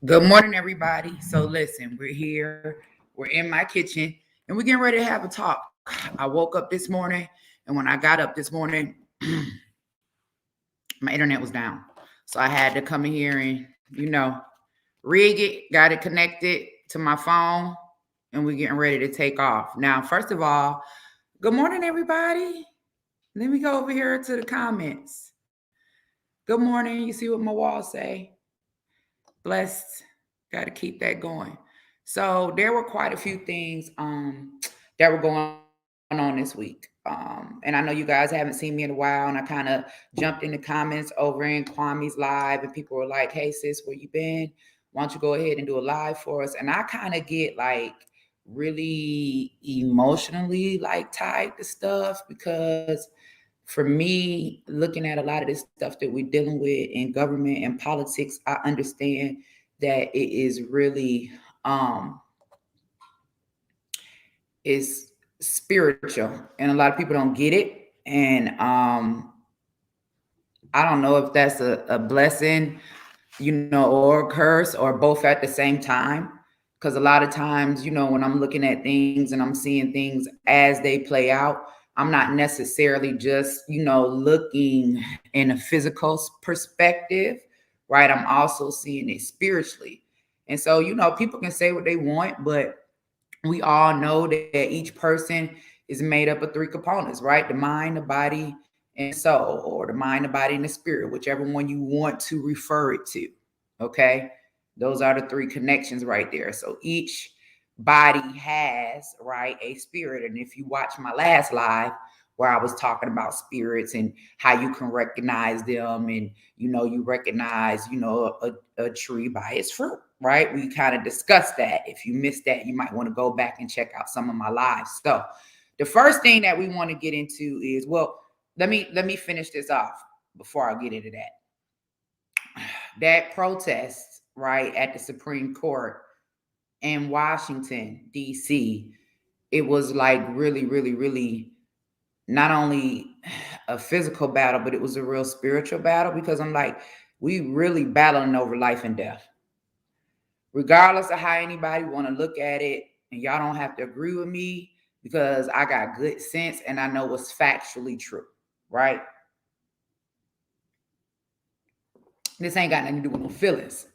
Good morning, everybody. So, listen, we're here, we're in my kitchen, and we're getting ready to have a talk. I woke up this morning, and when I got up this morning, my internet was down. So, I had to come in here and, rig it, got it connected to my phone, and we're getting ready to take off. Now, first of all, good morning, everybody. Let me go over here to the comments. Good morning. You see what my wall say? Blessed. Got to keep that going. So there were quite a few things that were going on this week. And I know you guys haven't seen me in a while, and I kind of jumped in the comments over in Kwame's live, and people were like, "Hey sis, where you been? Why don't you go ahead and do a live for us?" And I kind of get like really emotionally like tied to stuff because for me, looking at a lot of this stuff that we're dealing with in government and politics, I understand that it is really is spiritual, and a lot of people don't get it. And I don't know if that's a blessing, or a curse, or both at the same time. Because a lot of times, when I'm looking at things and I'm seeing things as they play out, I'm not necessarily just, looking in a physical perspective, right? I'm also seeing it spiritually. And so, people can say what they want, but we all know that each person is made up of three components, right? The mind, the body, and the soul, or the mind, the body, and the spirit, whichever one you want to refer it to. Okay. Those are the three connections right there. So each body has, right, a spirit. And if you watch my last live where I was talking about spirits and how you can recognize them, and you recognize, a tree by its fruit, right? We kind of discussed that. If you missed that, you might want to go back and check out some of my lives. So the first thing that we want to get into is, well, let me finish this off before I get into that protest, right, at the Supreme Court in Washington, D.C. It was like really, really, really not only a physical battle, but it was a real spiritual battle, because I'm like, we really battling over life and death. Regardless of how anybody want to look at it, and y'all don't have to agree with me, because I got good sense and I know what's factually true, right? This ain't got nothing to do with no feelings.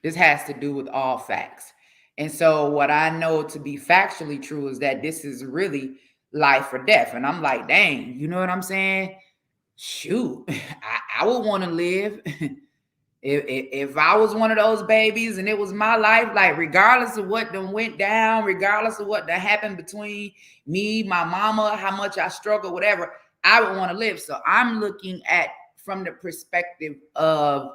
This has to do with all facts. And so what I know to be factually true is that this is really life or death. And I'm like, dang, you know what I'm saying? Shoot, I would want to live. If I was one of those babies and it was my life, like regardless of what done went down, regardless of what done happened between me, my mama, how much I struggle, whatever, I would want to live. So I'm looking at from the perspective of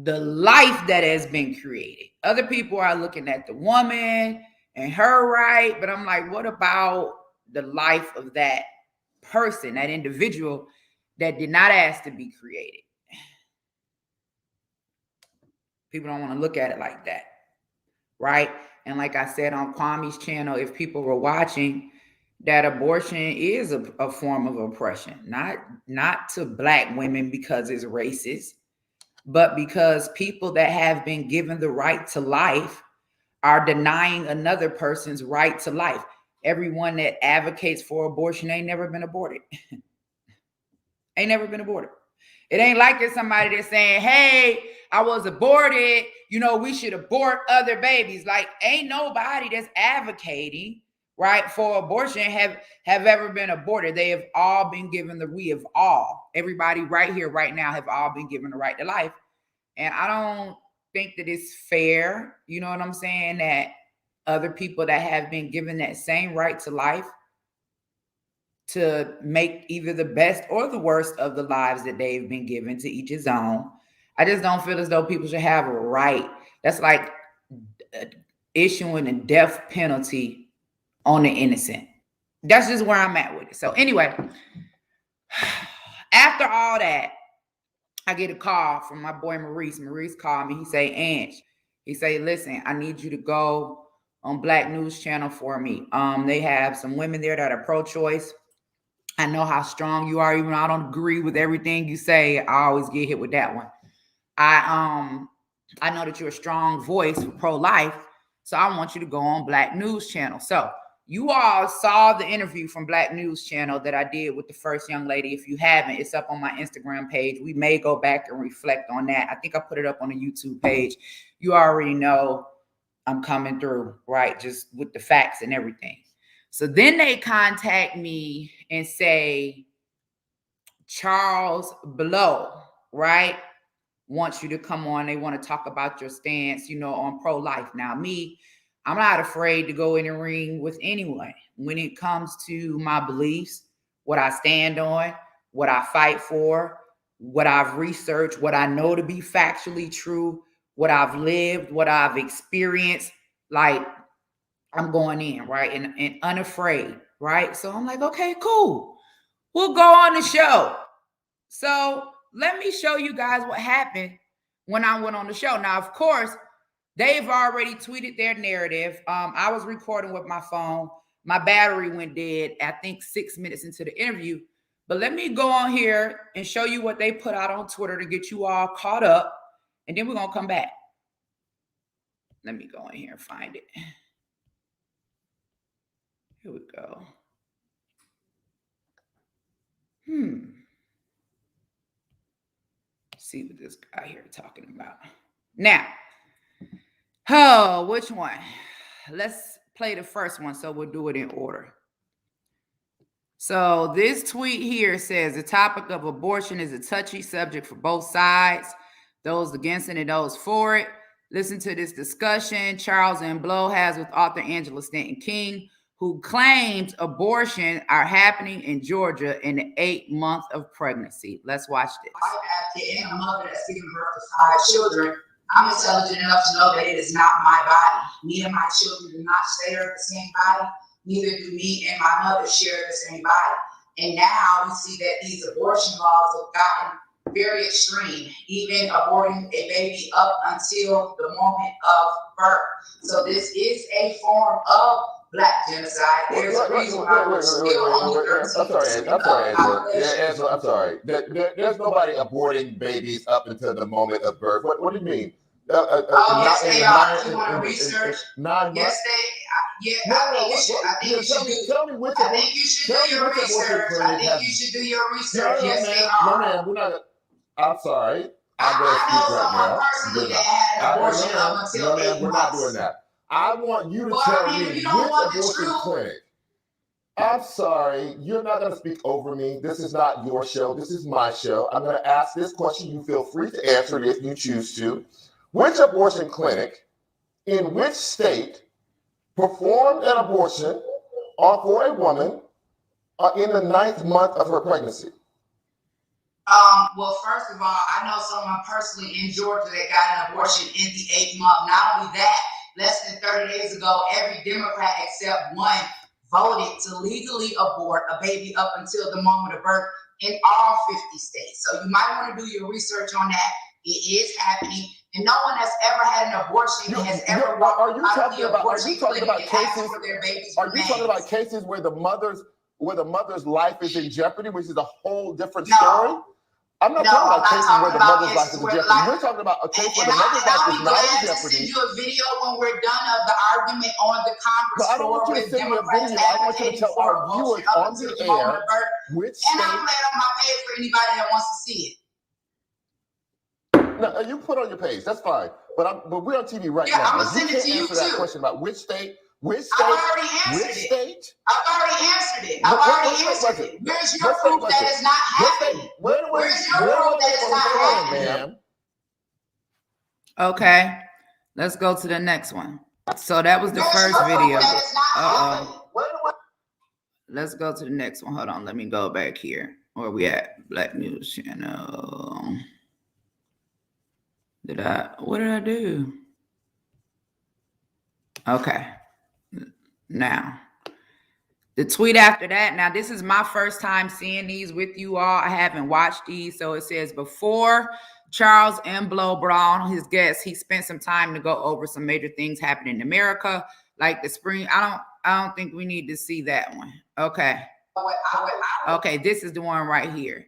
the life that has been created. Other people are looking at the woman and her right, but I'm like, what about the life of that person, that individual that did not ask to be created? People don't want to look at it like that, right? And like I said on Kwame's channel, if people were watching, that abortion is a form of oppression, not to Black women because it's racist, but because people that have been given the right to life are denying another person's right to life. Everyone that advocates for abortion ain't never been aborted. Ain't never been aborted. It ain't like there's somebody that's saying, hey, I was aborted, we should abort other babies. Like, ain't nobody that's advocating, right, for abortion have ever been aborted. They have all been given everybody right here, right now, have all been given the right to life. And I don't think that it's fair, you know what I'm saying, that other people that have been given that same right to life to make either the best or the worst of the lives that they've been given, to each his own. I just don't feel as though people should have a right. That's like issuing a death penalty on the innocent. That's just where I'm at with it. So anyway, after all that, I get a call from my boy Maurice. Maurice called me. He say, Ange, he say, listen, I need you to go on Black News Channel for me. They have some women there that are pro-choice. I know how strong you are, even though I don't agree with everything you say. I always get hit with that one. I know that you're a strong voice for pro-life, so I want you to go on Black News Channel. So you all saw the interview from Black News Channel that I did with the first young lady. If you haven't, it's up on my Instagram page. We may go back and reflect on that. I think I put it up on the YouTube page. You already know I'm coming through, right? Just with the facts and everything. So then they contact me and say, Charles Blow, right, wants you to come on. They want to talk about your stance, on pro-life. Now, me, I'm not afraid to go in the ring with anyone when it comes to my beliefs, what I stand on, what I fight for, what I've researched, what I know to be factually true, what I've lived, what I've experienced. Like, I'm going in, right? And unafraid, right? So I'm like, okay, cool. We'll go on the show. So let me show you guys what happened when I went on the show. Now, of course, they've already tweeted their narrative. I was recording with my phone. My battery went dead, I think 6 minutes into the interview. But let me go on here and show you what they put out on Twitter to get you all caught up. And then we're going to come back. Let me go in here and find it. Here we go. See what this guy here talking about. Now, which one? Let's play the first one, so we'll do it in order. So this tweet here says, the topic of abortion is a touchy subject for both sides, those against it and those for it. Listen to this discussion Charles M. Blow has with author Angela Stanton King, who claims abortion are happening in Georgia in the 8th month of pregnancy. Let's watch this. And a mother that's giving birth to 5 children, I'm intelligent enough to know that it is not my body. Me and my children do not share the same body. Neither do me and my mother share the same body. And now we see that these abortion laws have gotten very extreme, even aborting a baby up until the moment of birth. So this is a form of Black genocide. There's a reason why we're still only 13%. I'm sorry. There's nobody aborting babies up until the moment of birth. What do you mean? Yes, they are. You want to research? 9 months? Yes, I think you should do. Tell me which. I think you should do your research. Yes, they are. No, man, we're not. I'm sorry. I know someone personally that had an abortion up until 8 months. We're not doing that. I want you to tell me which abortion clinic. I'm sorry, you're not going to speak over me. This is not your show. This is my show. I'm going to ask this question. You feel free to answer it if you choose to. Which abortion clinic in which state performed an abortion for a woman in the 9th month of her pregnancy? Well, first of all, I know someone personally in Georgia that got an abortion in the 8th month. Not only that, less than 30 days ago, every Democrat except one voted to legally abort a baby up until the moment of birth in all 50 states. So you might want to do your research on that. It is happening, and no one that's ever had an abortion has ever walked out of the abortion clinic and asked for their baby's remains. Are you talking about cases where the mother's life is in jeopardy, which is a whole different story? I'm not talking about cases where the mother's life is in jeopardy. We're talking about a case where the mother's life is not in jeopardy. Send you a video when we're done of the argument on the Congress floor. I don't want you to send me a video. I want you to tell our viewers on the air which state. And I'm glad on my page for anybody that wants to see it. No, you put on your page. That's fine. But we're on TV right now. Yeah, I'm gonna send it to you too. That question about which state. I've already answered it. I've already answered it. Where's your proof that it's not happening? Where's your proof that it's not happening? Okay, let's go to the next one. So that was the first video. Let's go to the next one. Hold on, let me go back here. Where we at? Black News Channel. What did I do? Okay. Now, the tweet after that. Now, this is my first time seeing these with you all. I haven't watched these. So it says, before Charles M. Blow brought on his guests, he spent some time to go over some major things happening in America, like the spring. I don't think we need to see that one. Okay. Okay, this is the one right here.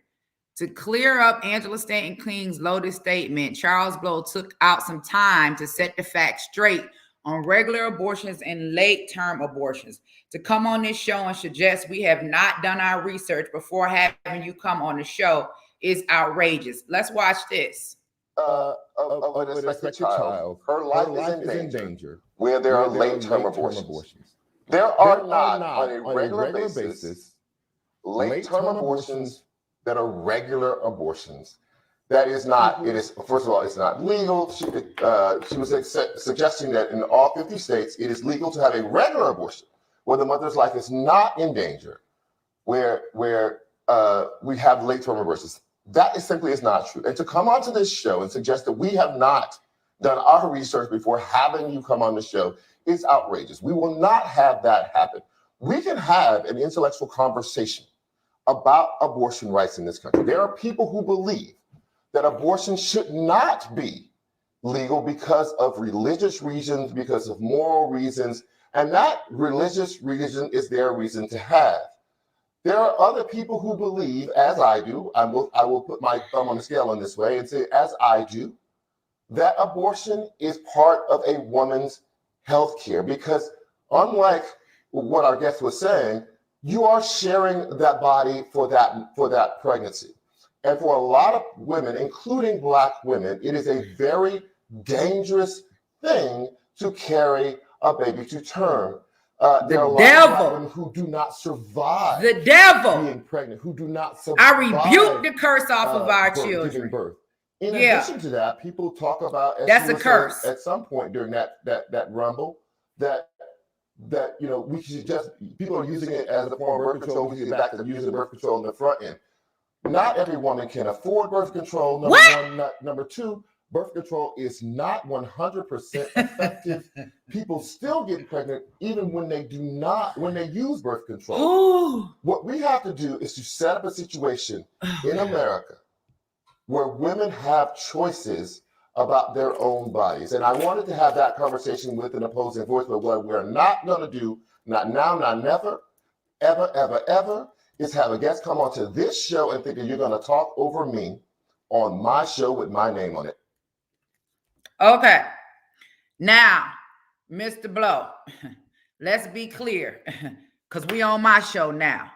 To clear up Angela Stanton King's loaded statement, Charles Blow took out some time to set the facts straight on regular abortions and late-term abortions. To come on this show and suggest we have not done our research before having you come on the show is outrageous. Let's watch this. Of an expected child, her life is in danger where there are late-term abortions. There are not, on a regular basis, late-term abortions that are regular abortions. That is not, it is, first of all, it's not legal. She was suggesting that in all 50 states, it is legal to have a regular abortion where the mother's life is not in danger, where we have late-term abortions. That is simply is not true. And to come onto this show and suggest that we have not done our research before having you come on the show is outrageous. We will not have that happen. We can have an intellectual conversation about abortion rights in this country. There are people who believe that abortion should not be legal because of religious reasons, because of moral reasons, and that religious reason is their reason to have. There are other people who believe, as I do, I will put my thumb on the scale in this way and say, as I do, that abortion is part of a woman's health care, because unlike what our guest was saying, you are sharing that body for that pregnancy. And for a lot of women, including Black women, it is a very dangerous thing to carry a baby to term. There are a lot of Black women who do not survive being pregnant, who do not survive. I rebuke the curse off of our children. Giving birth. In addition to that, people talk about, as that's a curse. At some point during that rumble, that we should just, people are using it as a form of birth control. We get back to using birth control in the front end. Not every woman can afford birth control. Number one. Number two, birth control is not 100% effective. People still get pregnant even when they use birth control. Ooh. What we have to do is to set up a situation in America where women have choices about their own bodies. And I wanted to have that conversation with an opposing voice, but what we're not going to do, not now, not never, ever, ever, ever, is have a guest come onto this show and think that you're going to talk over me on my show with my name on it. Okay. Now, Mr. Blow, let's be clear, because we on my show now.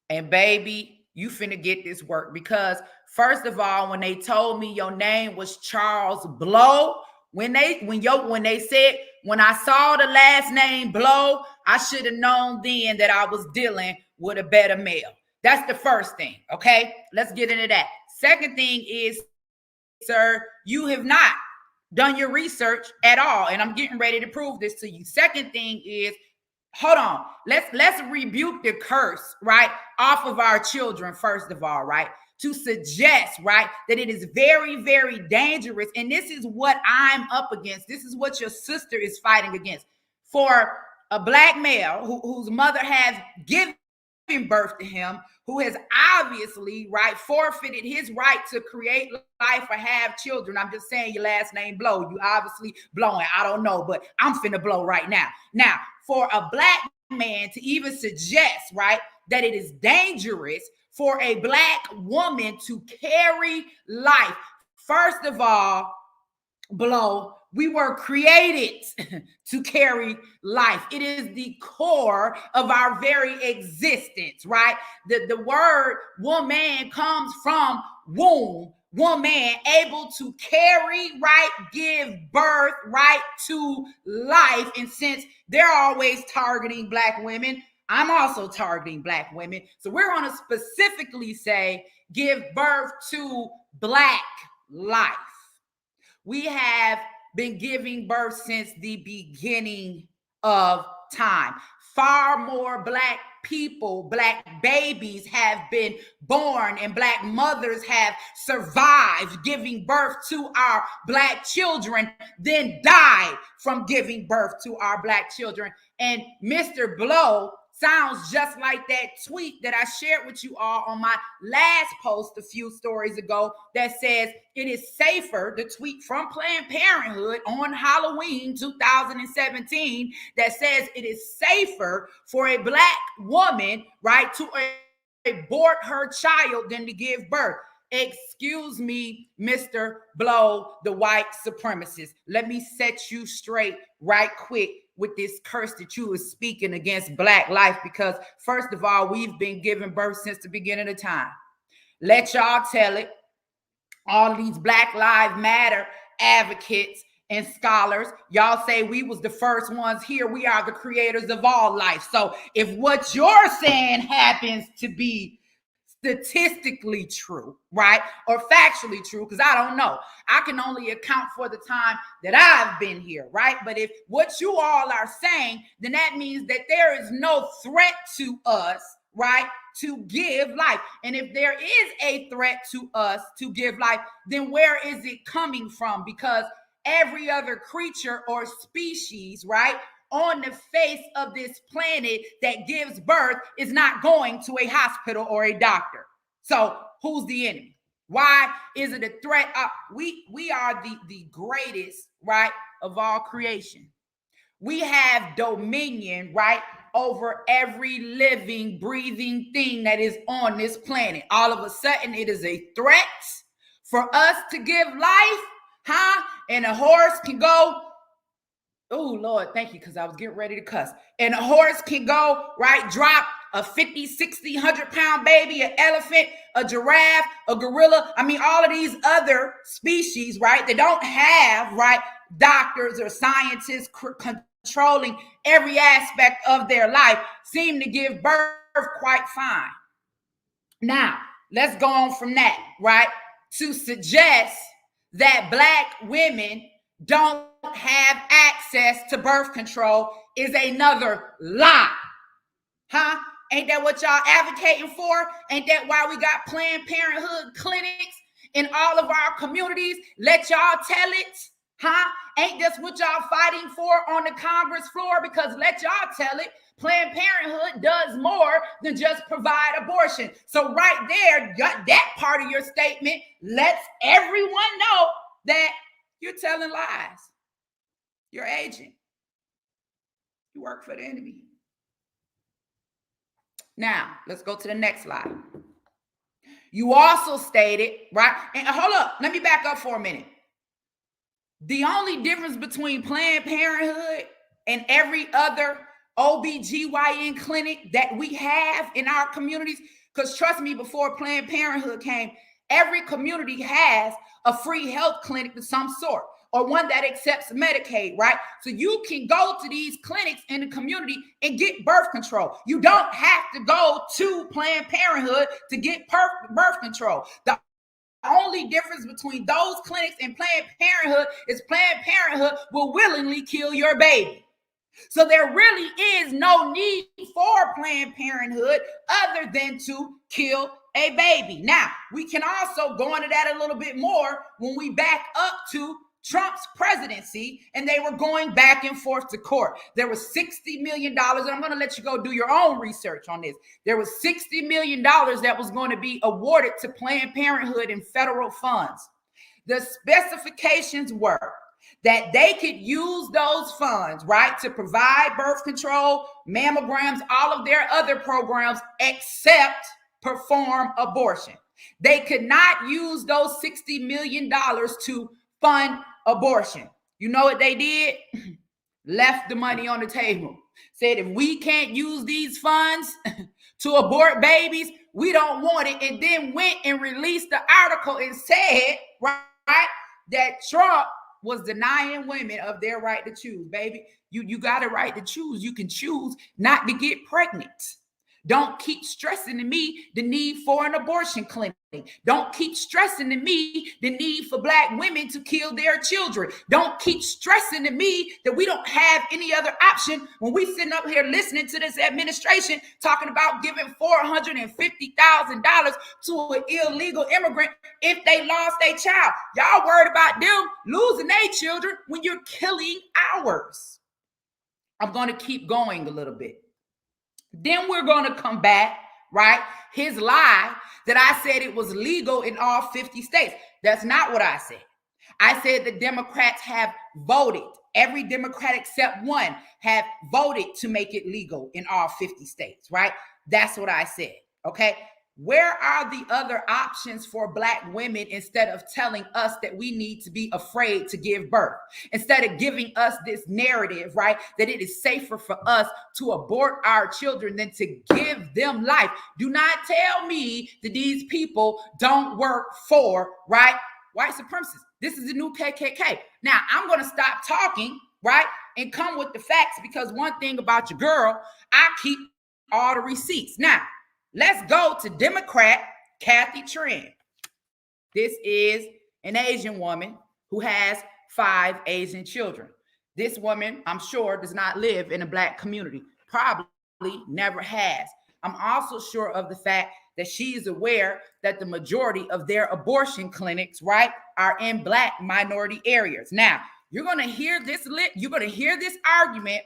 And baby, you finna get this work, because first of all, when they told me your name was Charles Blow, when I saw the last name Blow, I should have known then that I was dealing with a better male. That's the first thing. Okay, let's get into that. Second thing is, sir, you have not done your research at all, and I'm getting ready to prove this to you. Second thing is, hold on, let's rebuke the curse, right, off of our children, first of all, right, to suggest, right, that it is very, very dangerous. And this is what I'm up against. This is what your sister is fighting against. For a Black male whose mother has given birth to him, who has obviously, right, forfeited his right to create life or have children. I'm just saying your last name Blow. You obviously blowing. I don't know, but I'm finna blow right now. Now, for a Black man to even suggest, right, that it is dangerous for a Black woman to carry life. First of all, Blow, we were created to carry life. It is the core of our very existence, right? The word woman comes from womb. Woman able to carry, right, give birth, right, to life. And since they're always targeting Black women, I'm also targeting Black women. So we're going to specifically say give birth to Black life. We have been giving birth since the beginning of time. Far more Black people, Black babies have been born, and Black mothers have survived giving birth to our Black children than died from giving birth to our Black children. And Mr. Blow sounds just like that tweet that I shared with you all on my last post a few stories ago that says it is safer, the tweet from Planned Parenthood on Halloween 2017, that says it is safer for a Black woman, right, to abort her child than to give birth. Excuse me, Mr. Blow, the white supremacist. Let me set you straight right quick with this curse that you were speaking against Black life, because first of all, we've been giving birth since the beginning of time. Let y'all tell it. All of these Black Lives Matter advocates and scholars, y'all say we was the first ones here. We are the creators of all life. So if what you're saying happens to be statistically true, right, or factually true, because I don't know, I can only account for the time that I've been here, right? But if what you all are saying, then that means that there is no threat to us, right, to give life. And if there is a threat to us to give life, then where is it coming from? Because every other creature or species, right, on the face of this planet that gives birth is not going to a hospital or a doctor. So who's the enemy? Why is it a threat? We are the greatest, right, of all creation. We have dominion, right, over every living, breathing thing that is on this planet. All of a sudden, it is a threat for us to give life, huh? And a horse can go, oh, Lord, thank you, because I was getting ready to cuss. And a horse can go, right, drop a 50, 60, 100-pound baby, an elephant, a giraffe, a gorilla. I mean, all of these other species, right, that don't have, right, doctors or scientists controlling every aspect of their life seem to give birth quite fine. Now, let's go on from that, right, to suggest that Black women don't have access to birth control is another lie. Huh? Ain't that what y'all advocating for? Ain't that why we got Planned Parenthood clinics in all of our communities? Let y'all tell it. Huh? Ain't this what y'all fighting for on the Congress floor? Because let y'all tell it, Planned Parenthood does more than just provide abortion. So right there, that part of your statement lets everyone know that you're telling lies. You're agent. You work for the enemy. Now, let's go to the next slide. You also stated, right? And hold up, let me back up for a minute. The only difference between Planned Parenthood and every other OBGYN clinic that we have in our communities, because trust me, before Planned Parenthood came, every community has a free health clinic of some sort, or one that accepts Medicaid, right? So you can go to these clinics in the community and get birth control. You don't have to go to Planned Parenthood to get birth control. The only difference between those clinics and Planned Parenthood is Planned Parenthood will willingly kill your baby. So there really is no need for Planned Parenthood other than to kill a baby. Now, we can also go into that a little bit more when we back up to Trump's presidency, and they were going back and forth to court. There was $60 million, and I'm going to let you go do your own research on this. There was $60 million that was going to be awarded to Planned Parenthood in federal funds. The specifications were that they could use those funds, right, to provide birth control, mammograms, all of their other programs, except perform abortion. They could not use those $60 million to fund abortion. You know what they did? Left the money on the table. Said, if we can't use these funds to abort babies, we don't want it. And then went and released the article and said, right, that Trump was denying women of their right to choose. Baby, you got a right to choose. You can choose not to get pregnant. Don't keep stressing to me the need for an abortion clinic. Don't keep stressing to me the need for Black women to kill their children. Don't keep stressing to me that we don't have any other option when we sitting up here listening to this administration talking about giving $450,000 to an illegal immigrant if they lost their child. Y'all worried about them losing their children when you're killing ours. I'm going to keep going a little bit. Then we're going to come back, right? His lie that I said it was legal in all 50 states. That's not what I said. I said the Democrats have voted. Every Democrat except one have voted to make it legal in all 50 states, right? That's what I said, okay? Where are the other options for Black women instead of telling us that we need to be afraid to give birth? Instead of giving us this narrative, right, that it is safer for us to abort our children than to give them life. Do not tell me that these people don't work for, right, white supremacists. This is the new KKK. Now, I'm going to stop talking, right, and come with the facts, because one thing about your girl, I keep all the receipts. Now, let's go to Democrat Kathy Tran. This is an Asian woman who has 5 Asian children. This woman, I'm sure, does not live in a Black community. Probably never has. I'm also sure of the fact that she is aware that the majority of their abortion clinics, right, are in Black minority areas. Now, you're going to hear this argument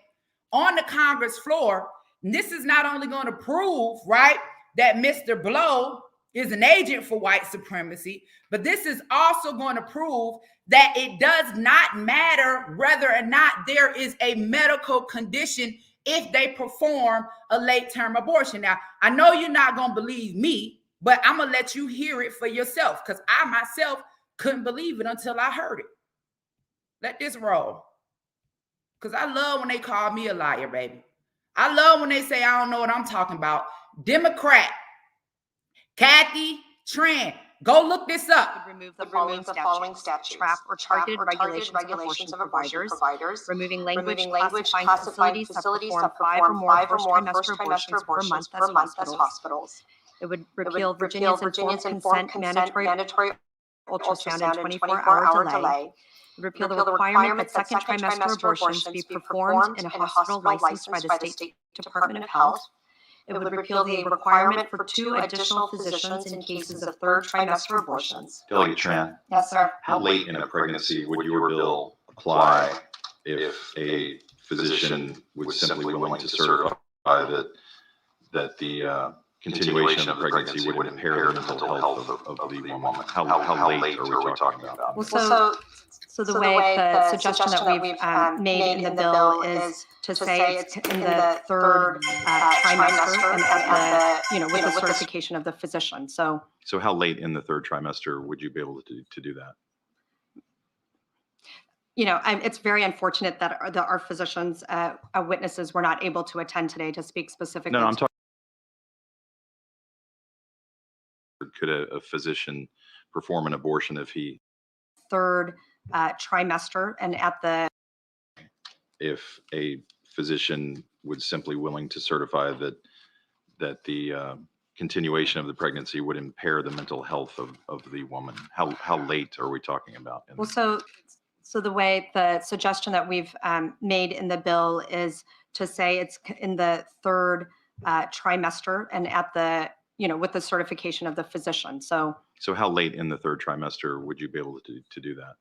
on the Congress floor. And this is not only going to prove, right, that Mr. Blow is an agent for white supremacy, but this is also going to prove that it does not matter whether or not there is a medical condition if they perform a late-term abortion. Now, I know you're not going to believe me, but I'm going to let you hear it for yourself, because I myself couldn't believe it until I heard it. Let this roll. Because I love when they call me a liar, baby. I love when they say I don't know what I'm talking about. Democrat Kathy Tran. Go look this up. Remove the following statutes. Trap or targeted regulations of abortion providers. Removing language classifying facilities that perform 5 or more first trimester abortions per month as hospitals. It would repeal Virginia's informed consent mandatory ultrasound and 24-hour delay. Repeal the requirement that second trimester abortions be performed in a hospital licensed by the State Department of Health. It would repeal the requirement for 2 additional physicians in cases of third trimester abortions. Delegate Tran, Yes, sir. how late in a pregnancy would your bill apply if a physician was simply willing to certify that the continuation of the pregnancy would impair the mental health of the woman? How late are we talking about? Well, so the way the suggestion that we've made in the bill is to say it's in the third trimester and at the, with the certification of the physician. So how late in the third trimester would you be able to do that? It's very unfortunate that our physicians, witnesses, were not able to attend today to speak specifically. No, I'm talking. Could a physician perform an abortion if he third trimester and if a physician was simply willing to certify that the continuation of the pregnancy would impair the mental health of the woman? How late are we talking about? So the way the suggestion that we've made in the bill is to say it's in the third trimester and at the, with the certification of the physician. So how late in the third trimester would you be able to do that?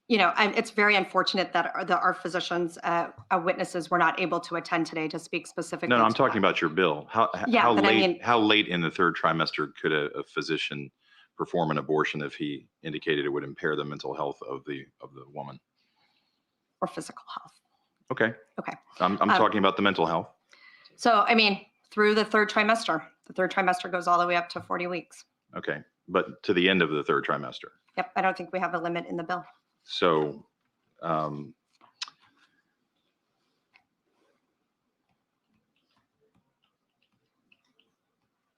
It's very unfortunate that our physicians, witnesses, were not able to attend today to speak specifically. No, I'm talking about your bill. How late in the third trimester could a physician perform an abortion if he indicated it would impair the mental health of the woman or physical health? Okay. I'm talking about the mental health. So, through the third trimester. The third trimester goes all the way up to 40 weeks. Okay, but to the end of the third trimester. Yep, I don't think we have a limit in the bill. So,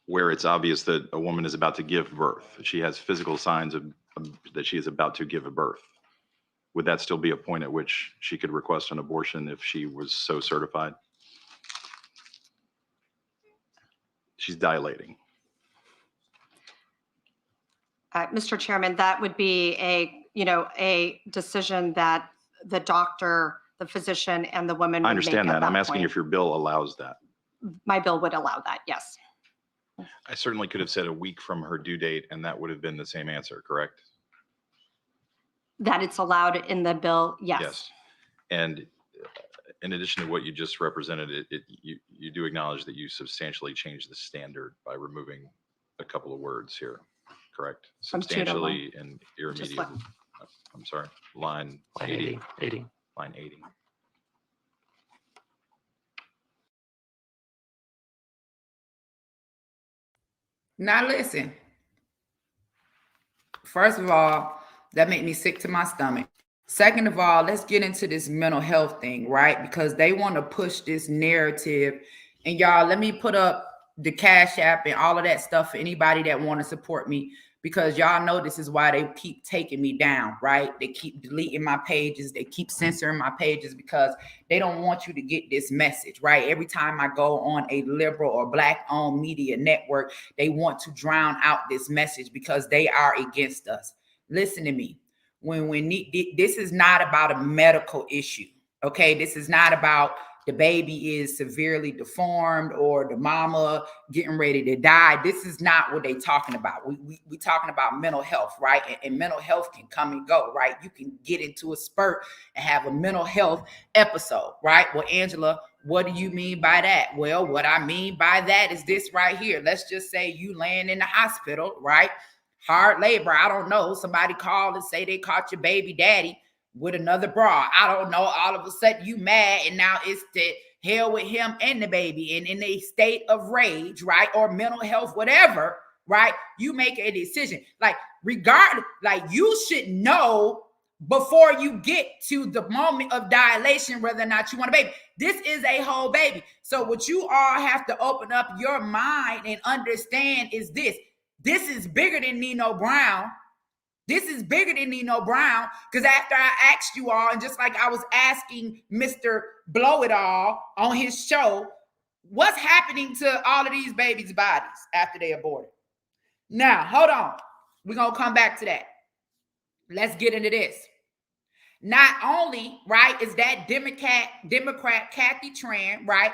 where it's obvious that a woman is about to give birth, she has physical signs of that she is about to give a birth, would that still be a point at which she could request an abortion if she was so certified? She's dilating. Mr. Chairman, that would be a decision that the doctor, the physician, and the woman would I understand make that. I'm asking point. if your bill allows that. My bill would allow that, yes. I certainly could have said a week from her due date, and that would have been the same answer, correct? That it's allowed in the bill, yes. Yes. And in addition to what you just represented, you do acknowledge that you substantially changed the standard by removing a couple of words here, correct? From 2 to 1. Substantially and irremediably. I'm sorry, line 80. Line 80. Now listen. First of all, that made me sick to my stomach. Second of all, let's get into this mental health thing, right? Because they want to push this narrative. And y'all, let me put up the Cash App and all of that stuff for anybody that want to support me. Because y'all know this is why they keep taking me down, right? They keep deleting my pages. They keep censoring my pages because they don't want you to get this message, right? Every time I go on a liberal or black-owned media network, they want to drown out this message because they are against us. Listen to me. This is not about a medical issue, okay? This is not about the baby is severely deformed or the mama getting ready to die. This is not what they talking about. We talking about mental health, right? And mental health can come and go, right? You can get into a spurt and have a mental health episode, right? Well, Angela, what do you mean by that? Well, what I mean by that is this right here. Let's just say you laying in the hospital, right? Hard labor. I don't know. Somebody called and say they caught your baby daddy with another bra. I don't know. All of a sudden you mad and now it's the hell with him and the baby and in a state of rage, right? Or mental health, whatever, right? You make a decision. Like regardless, like you should know before you get to the moment of dilation whether or not you want a baby. This is a whole baby. So what you all have to open up your mind and understand is this. This is bigger than Nino Brown. This is bigger than Nino Brown, because after I asked you all, and just like I was asking Mr. Blow It All on his show, what's happening to all of these babies' bodies after they aborted? Now, hold on. We're going to come back to that. Let's get into this. Not only, right, is that Democrat Kathy Tran, right,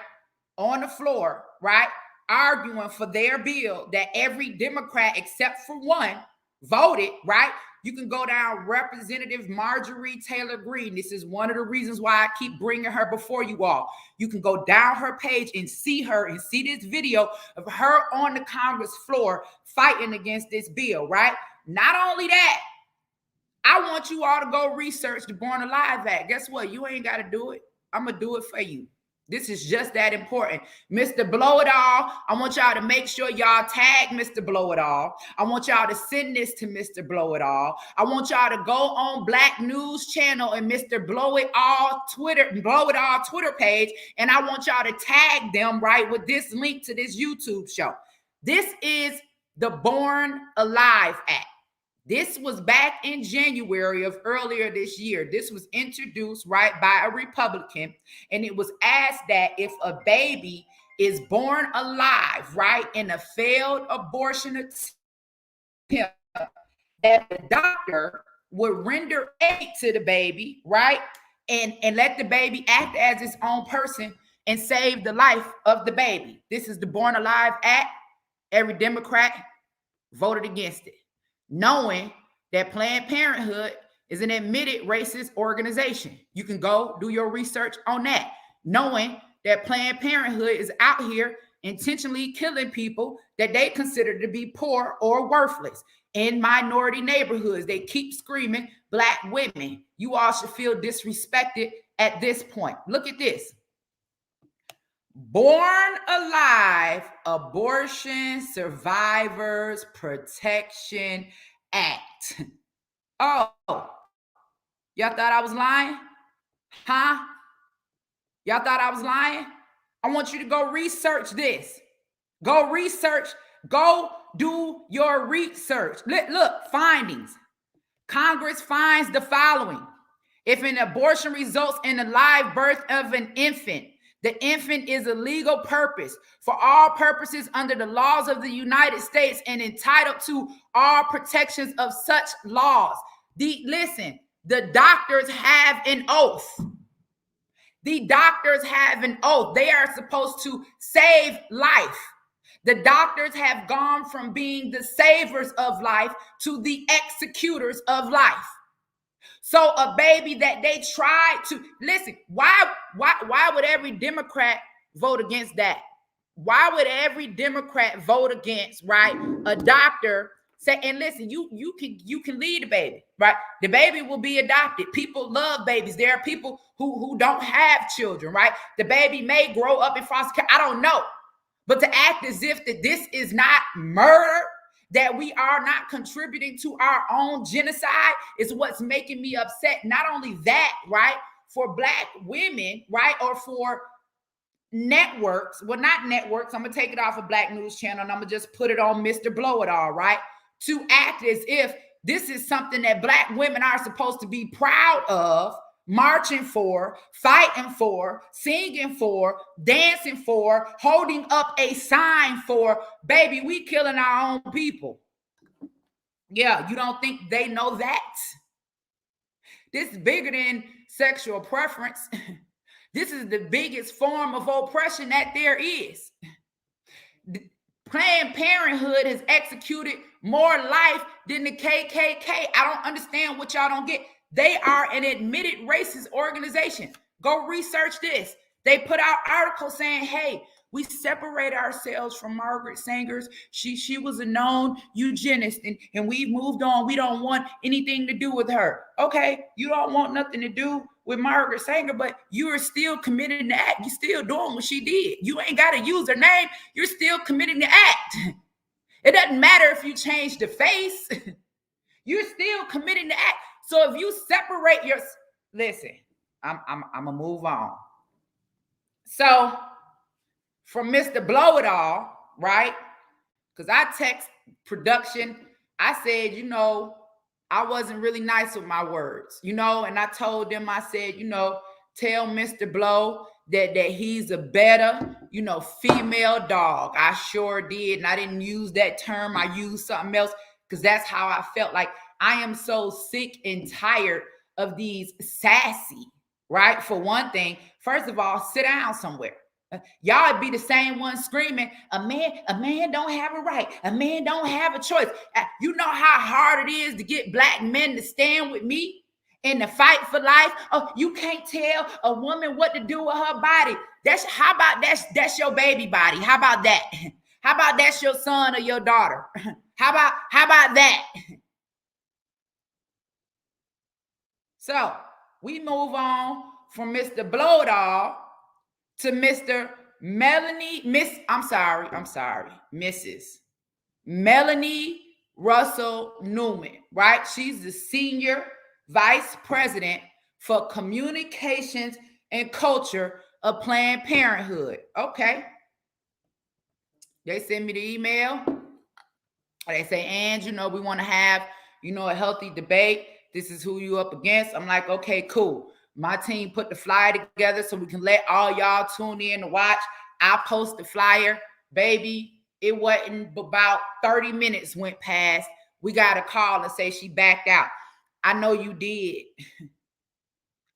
on the floor, right, arguing for their bill that every Democrat except for one voted, right? You can go down Representative Marjorie Taylor Greene. This is one of the reasons why I keep bringing her before you all. You can go down her page and see her and see this video of her on the Congress floor fighting against this bill, right? Not only that, I want you all to go research the Born Alive Act. Guess what? You ain't got to do it. I'm going to do it for you. This is just that important. Mr. Blow It All, I want y'all to make sure y'all tag Mr. Blow It All. I want y'all to send this to Mr. Blow It All. I want y'all to go on Black News Channel and Mr. Blow It All Twitter page, and I want y'all to tag them, right, with this link to this YouTube show. This is the Born Alive Act. This was back in January of earlier this year. This was introduced, right, by a Republican, and it was asked that if a baby is born alive, right, in a failed abortion attempt, that the doctor would render aid to the baby, right, and let the baby act as its own person and save the life of the baby. This is the Born Alive Act. Every Democrat voted against it, knowing that Planned Parenthood is an admitted racist organization. You can go do your research on that, knowing that Planned Parenthood is out here intentionally killing people that they consider to be poor or worthless in minority neighborhoods. They keep screaming Black women. You all should feel disrespected at this point. Look at this. Born Alive Abortion Survivors Protection Act. Oh, y'all thought I was lying? Huh? Y'all thought I was lying? I want you to go research this. Go research. Go do your research. Look, findings. Congress finds the following. If an abortion results in the live birth of an infant, the infant is a legal purpose for all purposes under the laws of the United States and entitled to all protections of such laws. Listen, the doctors have an oath. The doctors have an oath. They are supposed to save life. The doctors have gone from being the savers of life to the executors of life. So a baby that they tried to listen, why would every Democrat vote against that? Why would every Democrat vote against, right, a doctor say, and listen, you can lead the baby, right? The baby will be adopted. People love babies. There are people who don't have children, right? The baby may grow up in foster care. I don't know. But to act as if that this is not murder, that we are not contributing to our own genocide, is what's making me upset. Not only that, right, for Black women, right, or for networks, well, not networks, I'm gonna take it off a Black news channel and I'm gonna just put it on Mr. Blow It All, right, to act as if this is something that Black women are supposed to be proud of, marching for, fighting for, singing for, dancing for, holding up a sign for. Baby, we killing our own people. Yeah, you don't think they know that? This is bigger than sexual preference. This is the biggest form of oppression that there is. Planned Parenthood has executed more life than the KKK. I don't understand what y'all don't get. They are an admitted racist organization. Go research this. They put out articles saying, hey, we separate ourselves from Margaret Sanger's. She was a known eugenist, and we moved on. We don't want anything to do with her. Okay, you don't want nothing to do with Margaret Sanger, but you are still committing the act. You're still doing what she did. You ain't got to use her name. You're still committing the act. It doesn't matter if you change the face. You're still committing the act. So if you separate your, listen, I'm gonna move on. So from Mr. Blow It All, right? Because I text production, I said, you know, I wasn't really nice with my words, you know, and I told them, I said, you know, tell Mr. Blow that he's a better, you know, female dog. I sure did. And I didn't use that term. I used something else because that's how I felt. Like, I am so sick and tired of these sassy, right? For one thing, first of all, sit down somewhere. Y'all be the same one screaming, a man don't have a right. A man don't have a choice. You know how hard it is to get Black men to stand with me in the fight for life? Oh, you can't tell a woman what to do with her body. How about that's your baby body? How about that? How about that's your son or your daughter? How about that? So we move on from Mr. Blow It All to Mrs. Melanie Russell Newman, right? She's the senior vice president for communications and culture of Planned Parenthood. Okay. They send me the email. They say, and, you know, we want to have, you know, a healthy debate. This is who you up against. I'm like, okay, cool. My team put the flyer together so we can let all y'all tune in to watch. I post the flyer. Baby, it wasn't about 30 minutes went past. We got a call and say she backed out. I know you did.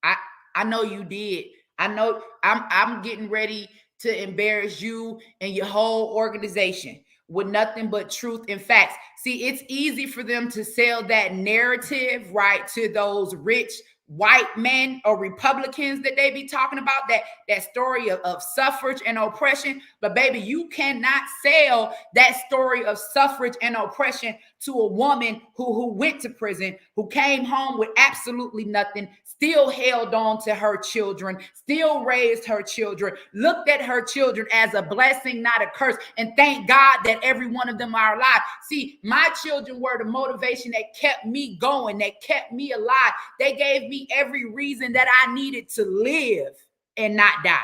I know you did. I know I'm getting ready to embarrass you and your whole organization with nothing but truth and facts. See, it's easy for them to sell that narrative, right, to those rich white men or Republicans that they be talking about, that story of suffrage and oppression. But baby, you cannot sell that story of suffrage and oppression to a woman who went to prison, who came home with absolutely nothing, still held on to her children, still raised her children, looked at her children as a blessing, not a curse. And thank God that every one of them are alive. See, my children were the motivation that kept me going, that kept me alive. They gave me every reason that I needed to live and not die,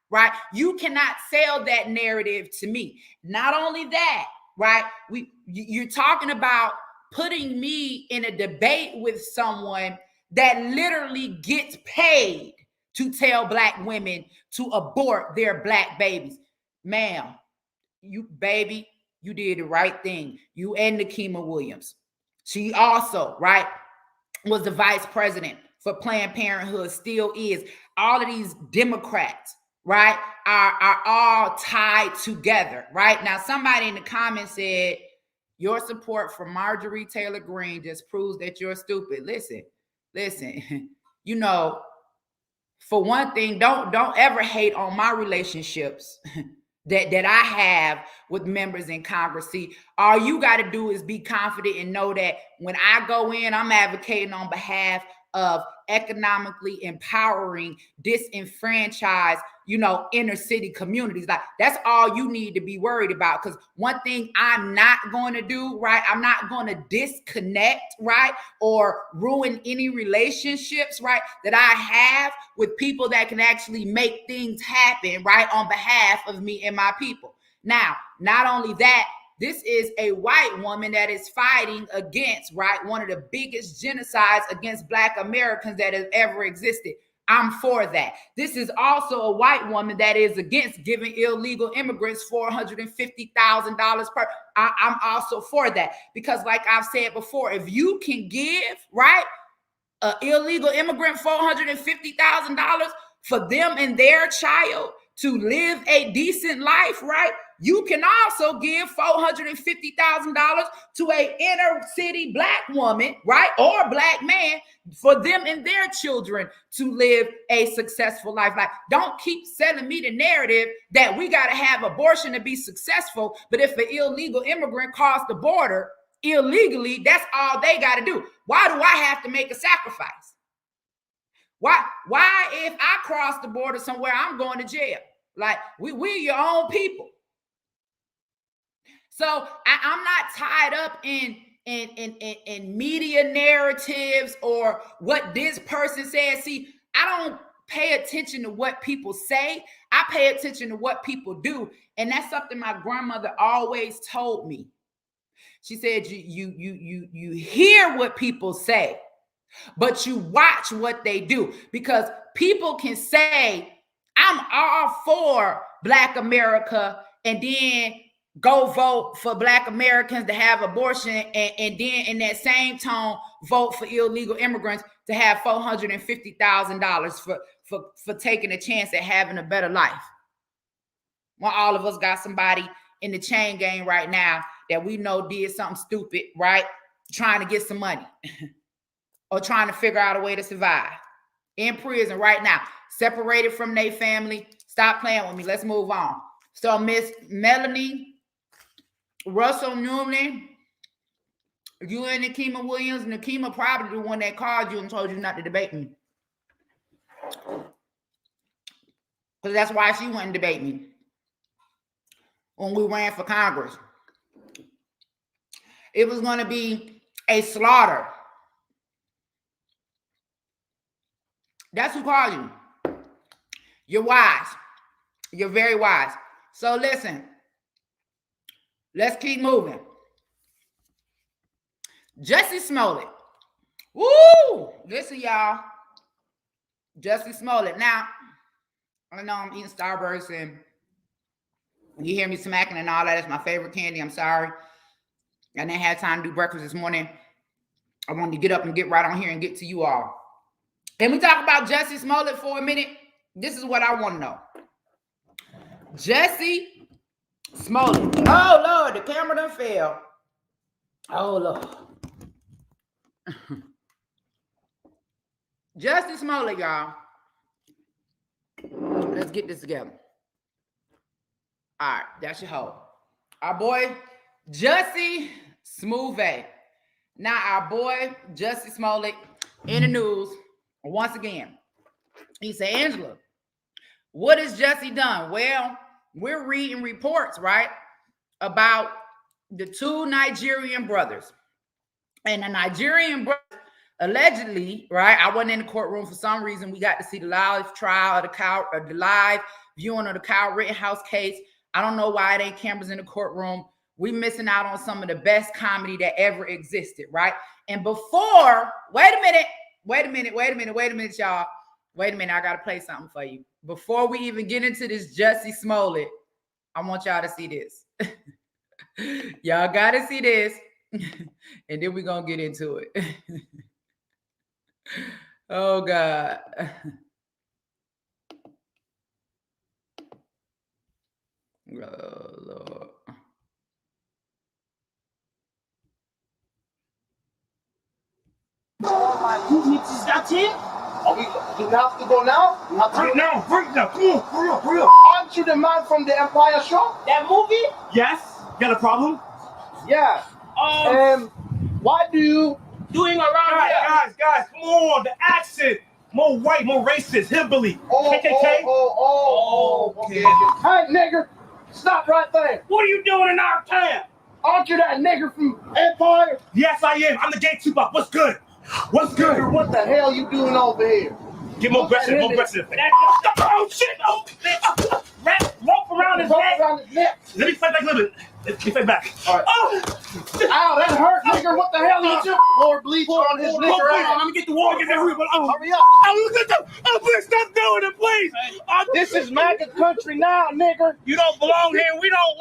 right? You cannot sell that narrative to me. Not only that, right? You're talking about putting me in a debate with someone that literally gets paid to tell Black women to abort their Black babies. Ma'am, you did the right thing. You and Nikema Williams. She also, right, was the vice president for Planned Parenthood, still is. All of these Democrats, right, are all tied together, right? Now, somebody in the comments said, your support for Marjorie Taylor Greene just proves that you're stupid. Listen, you know, for one thing, don't ever hate on my relationships that I have with members in Congress. See, all you got to do is be confident and know that when I go in, I'm advocating on behalf of economically empowering disenfranchised, inner city communities. Like, that's all you need to be worried about. Because one thing I'm not going to do, right? I'm not going to disconnect, right? Or ruin any relationships, right? That I have with people that can actually make things happen, right? On behalf of me and my people. Now, not only that, this is a white woman that is fighting against, right, one of the biggest genocides against Black Americans that has ever existed. I'm for that. This is also a white woman that is against giving illegal immigrants $450,000 per. I'm also for that, because like I've said before, if you can give, right, an illegal immigrant $450,000 for them and their child to live a decent life, right? You can also give $450,000 to an inner city Black woman, right? Or Black man for them and their children to live a successful life. Like, don't keep selling me the narrative that we got to have abortion to be successful. But if an illegal immigrant crossed the border illegally, that's all they got to do. Why do I have to make a sacrifice? Why if I cross the border somewhere, I'm going to jail? Like, we're your own people. So I'm not tied up in media narratives or what this person says. See, I don't pay attention to what people say. I pay attention to what people do. And that's something my grandmother always told me. She said, you hear what people say, but you watch what they do. Because people can say, I'm all for Black America, and then go vote for Black Americans to have abortion, and then in that same tone vote for illegal immigrants to have $450,000 for taking a chance at having a better life. Well, all of us got somebody in the chain gang right now that we know did something stupid, right? Trying to get some money or trying to figure out a way to survive in prison right now, separated from their family. Stop playing with me. Let's move on. So Miss Melanie Russell Newman, you and Nikema Williams. Nikema probably the one that called you and told you not to debate me, because that's why she wouldn't debate me when we ran for Congress. It was going to be a slaughter. That's who called you. You're wise. You're very wise. So listen, let's keep moving. Jussie Smollett. Woo! Listen, y'all. Jussie Smollett. Now, I know I'm eating Starburst and you hear me smacking and all that. It's my favorite candy. I'm sorry. I didn't have time to do breakfast this morning. I wanted to get up and get right on here and get to you all. Can we talk about Jussie Smollett for a minute? This is what I want to know. Jussie Smollett. Oh, Lord, the camera done fell. Oh, Lord. Jussie Smollett, y'all. Let's get this together. All right, that's your hoe. Our boy, Jussie Smollett. Now, our boy, Jussie Smollett, in the news once again. He said, Angela, what has Jussie done? Well, we're reading reports, right, about the two Nigerian brothers. And the Nigerian brothers, allegedly, right, I wasn't in the courtroom for some reason. We got to see the live trial of the live viewing of the Kyle Rittenhouse case. I don't know why it ain't cameras in the courtroom. We missing out on some of the best comedy that ever existed, right? And before, wait a minute, y'all. Wait a minute, I got to play something for you. Before we even get into this Jussie Smollett, I want y'all to see this. Y'all got to see this. And then we're going to get into it. Oh, God. Oh, Lord. Who needs that team? Are we have to go now? Right now. Come on, hurry up. Aren't you the man from the Empire Show? That movie? Yes. Got a problem? Yeah. Why do you doing around here? Guys, come on. The accent. More white, more racist, hillbilly. KKK. Okay. Hey, nigger, stop right there. What are you doing in our town? Aren't you that nigger from Empire? Yes, I am. I'm the gay Tupac. What's good? What's good? Nigger, what the hell you doing over here? Get more aggressive, more aggressive. Oh, shit. Oh, wrap rope around his neck. Let me fight back a little bit. Let me fight back. All right. Oh. Ow, that hurt, nigger. What the hell you do? Pour bleach on his nigger ass. Let me get the water. Get that hurry. Hurry up. Oh, please stop doing it, please. This is MAGA country now, nigger. You don't belong here. We don't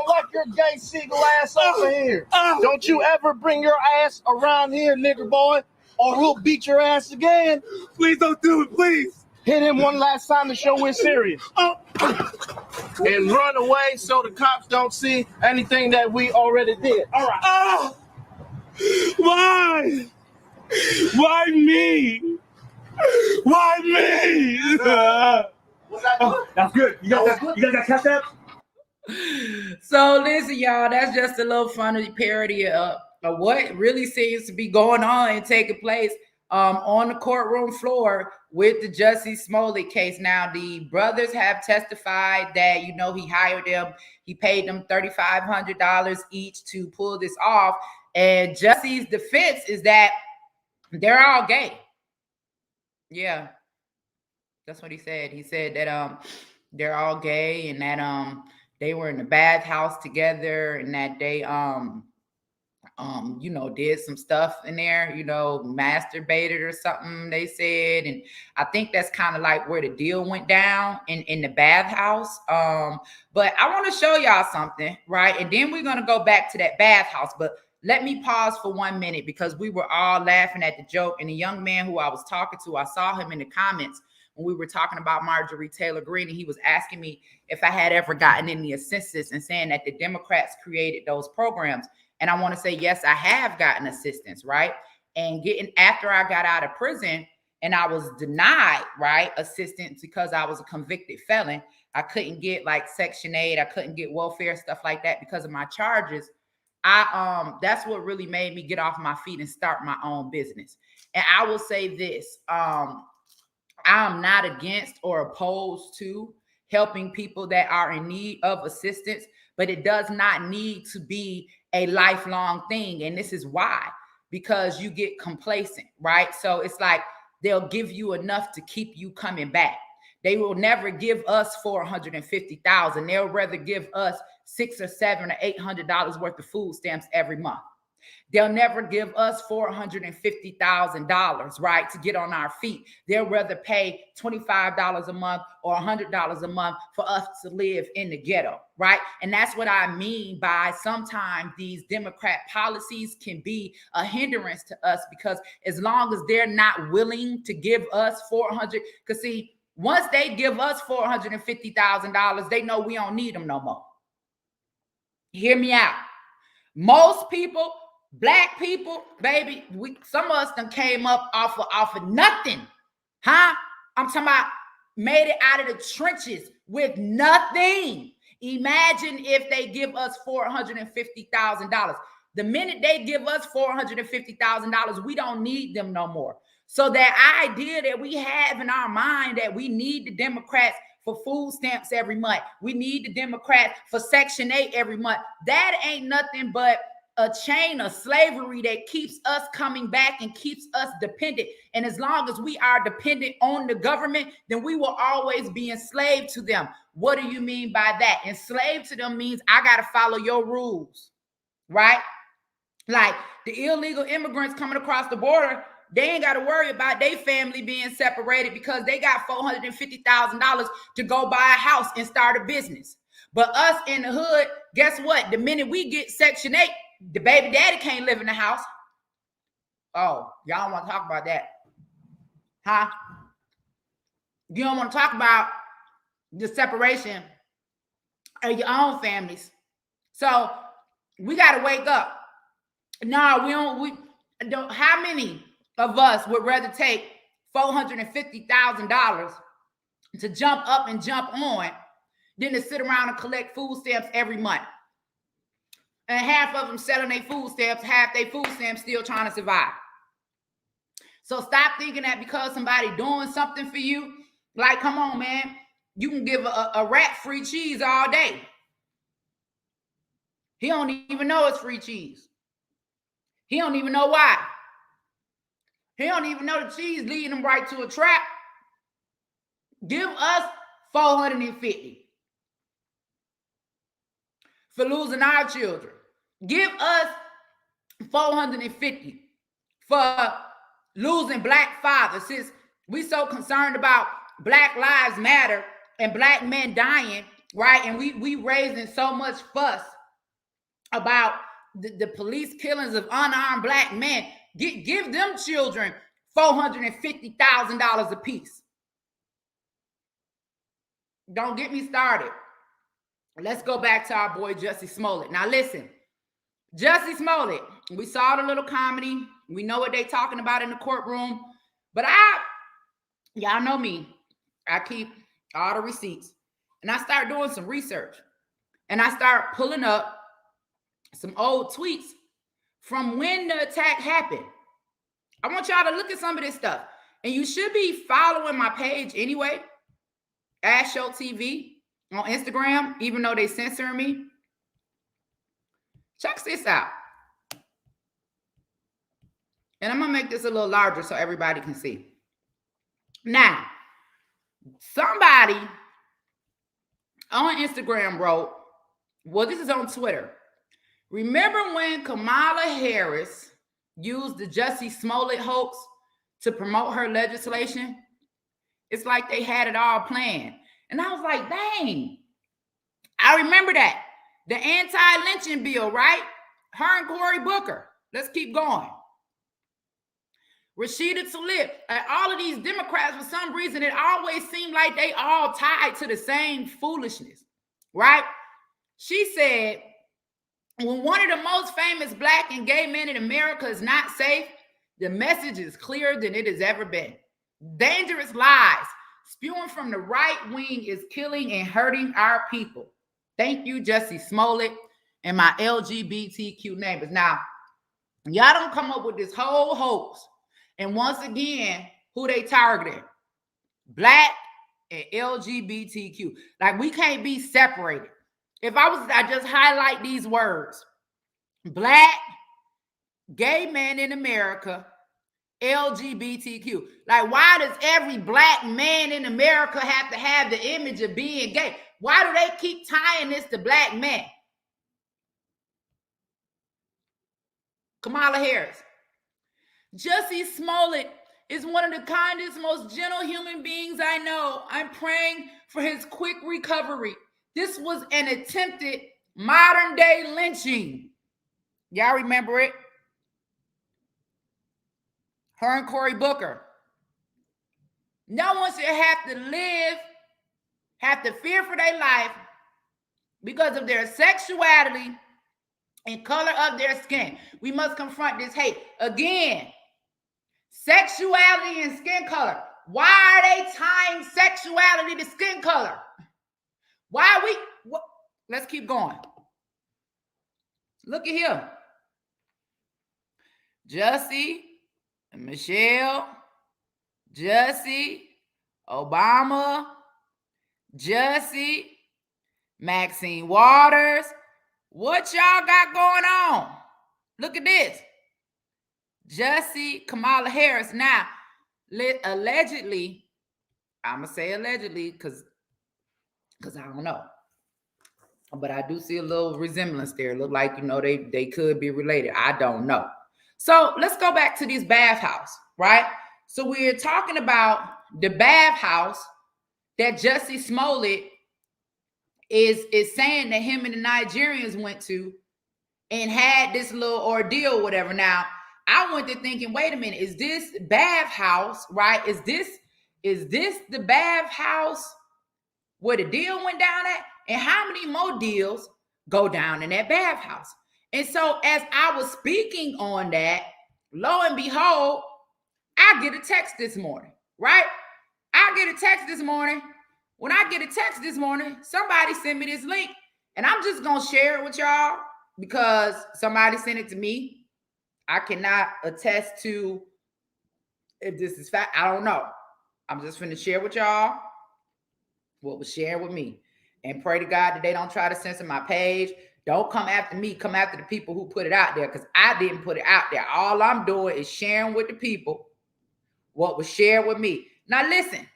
like your gay seagull ass over here. Don't you ever bring your ass around here, nigger boy, or we'll beat your ass again. Please don't do it, please. Hit him one last time to show we're serious. And run away so the cops don't see anything that we already did. All right. Why? Why me? Why me? Was that good? That's good. You guys got catch that? So listen, y'all, that's just a little funny parody of what really seems to be going on and taking place on the courtroom floor with the Jussie Smollett case. Now, the brothers have testified that, he hired them. He paid them $3,500 each to pull this off. And Jussie's defense is that they're all gay. Yeah, that's what he said. He said that they're all gay and that they were in the bathhouse together and that they did some stuff in there, masturbated or something, they said. And I think that's kind of like where the deal went down in the bathhouse. But I want to show y'all something, right? And then we're going to go back to that bathhouse. But let me pause for 1 minute because we were all laughing at the joke. And the young man who I was talking to, I saw him in the comments when we were talking about Marjorie Taylor Greene, and he was asking me if I had ever gotten any assistance and saying that the Democrats created those programs. And I want to say, yes, I have gotten assistance, right? And after I got out of prison and I was denied, right, assistance because I was a convicted felon. I couldn't get like Section 8. I couldn't get welfare, stuff like that because of my charges. That's what really made me get off my feet and start my own business. And I will say this, I'm not against or opposed to helping people that are in need of assistance, but it does not need to be a lifelong thing. And this is why, because you get complacent, right? So it's like they'll give you enough to keep you coming back. They will never give us $450,000. They'll rather give us $600 or $700 or $800 worth of food stamps every month. They'll never give us $450,000, right, to get on our feet. They'll rather pay $25 a month or $100 a month for us to live in the ghetto, right? And that's what I mean by sometimes these Democrat policies can be a hindrance to us, because as long as they're not willing to give us because see, once they give us $450,000, they know we don't need them no more. Hear me out. Most people, Black people, baby, some of us done came up off of nothing, huh? I'm talking about made it out of the trenches with nothing. Imagine if they give us $450,000. The minute they give us $450,000, we don't need them no more. So that idea that we have in our mind that we need the Democrats for food stamps every month, we need the Democrats for Section 8 every month, that ain't nothing but a chain of slavery that keeps us coming back and keeps us dependent. And as long as we are dependent on the government, then we will always be enslaved to them. What do you mean by that? Enslaved to them means I got to follow your rules, right? Like the illegal immigrants coming across the border, they ain't got to worry about their family being separated because they got $450,000 to go buy a house and start a business. But us in the hood, guess what? The minute we get Section 8, the baby daddy can't live in the house. Oh, y'all don't want to talk about that. Huh? You don't want to talk about the separation of your own families. So we got to wake up. No, we don't. How many of us would rather take $450,000 to jump up and jump on than to sit around and collect food stamps every month? And half of them selling their food stamps, half their food stamps still trying to survive. So stop thinking that because somebody doing something for you, like, come on, man, you can give a rat free cheese all day. He don't even know it's free cheese. He don't even know why. He don't even know the cheese leading him right to a trap. Give us $450 for losing our children. Give us $450 for losing black fathers. Since we so concerned about Black Lives Matter and black men dying, right? And we raising so much fuss about the police killings of unarmed black men. Give them children $450,000 a piece. Don't get me started. Let's go back to our boy Jussie Smollett. Now listen, Jussie Smollett, we saw the little comedy. We know what they talking about in the courtroom. But y'all know me, I keep all the receipts. And I start doing some research. And I start pulling up some old tweets from when the attack happened. I want y'all to look at some of this stuff. And you should be following my page anyway, Ash Show TV on Instagram, even though they censoring me. Check this out. And I'm going to make this a little larger so everybody can see. Now, somebody on Instagram wrote, well, this is on Twitter. Remember when Kamala Harris used the Jussie Smollett hoax to promote her legislation? It's like they had it all planned. And I was like, dang, I remember that. The anti-lynching bill, right? Her and Cory Booker. Let's keep going. Rashida Tlaib, all of these Democrats, for some reason, it always seemed like they all tied to the same foolishness, right? She said, when one of the most famous black and gay men in America is not safe, the message is clearer than it has ever been. Dangerous lies spewing from the right wing is killing and hurting our people. Thank you, Jussie Smollett, and my LGBTQ neighbors. Now, y'all don't come up with this whole hoax. And once again, who they targeted? Black and LGBTQ. Like, we can't be separated. If I just highlight these words: black, gay men in America, LGBTQ. Like, why does every black man in America have to have the image of being gay? Why do they keep tying this to black men? Kamala Harris. Jussie Smollett is one of the kindest, most gentle human beings I know. I'm praying for his quick recovery. This was an attempted modern day lynching. Y'all remember it? Her and Cory Booker. No one should have to fear for their life because of their sexuality and color of their skin. We must confront this hate. Again, sexuality and skin color. Why are they tying sexuality to skin color? Let's keep going. Look at here. Jussie, Michelle, Jussie, Obama, Jussie, Maxine Waters. What y'all got going on? Look at this. Jussie, Kamala Harris. Now, allegedly, I'm going to say allegedly because I don't know. But I do see a little resemblance there. Look like, they could be related. I don't know. So let's go back to this bathhouse, right? So we're talking about the bathhouse that Jussie Smollett is saying that him and the Nigerians went to and had this little ordeal, whatever. Now, I went to thinking, wait a minute, is this bathhouse, right? Is this the bathhouse where the deal went down at? And how many more deals go down in that bathhouse? And so as I was speaking on that, lo and behold, I get a text this morning, right? I get a text this morning. When I get a text this morning, somebody sent me this link, and I'm just going to share it with y'all because somebody sent it to me. I cannot attest to If this is fact, I don't know. I'm just finna share with y'all what was shared with me. And pray to God that they don't try to censor my page. Don't come after me. Come after the people who put it out there, because I didn't put it out there. All I'm doing is sharing with the people what was shared with me. Now listen,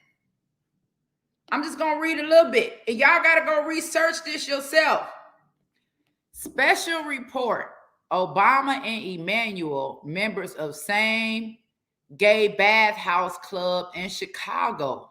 I'm just going to read a little bit. And y'all got to go research this yourself. Special report. Obama and Emmanuel, members of same gay bathhouse club in Chicago.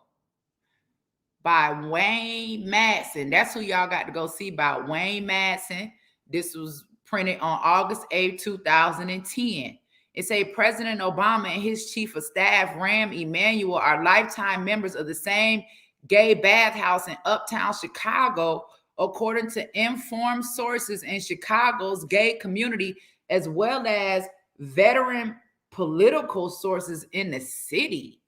By Wayne Madsen. That's who y'all got to go see, by Wayne Madsen. This was printed on August 8, 2010. It say President Obama and his chief of staff, Rahm Emanuel, are lifetime members of the same gay bathhouse in uptown Chicago, according to informed sources in Chicago's gay community, as well as veteran political sources in the city.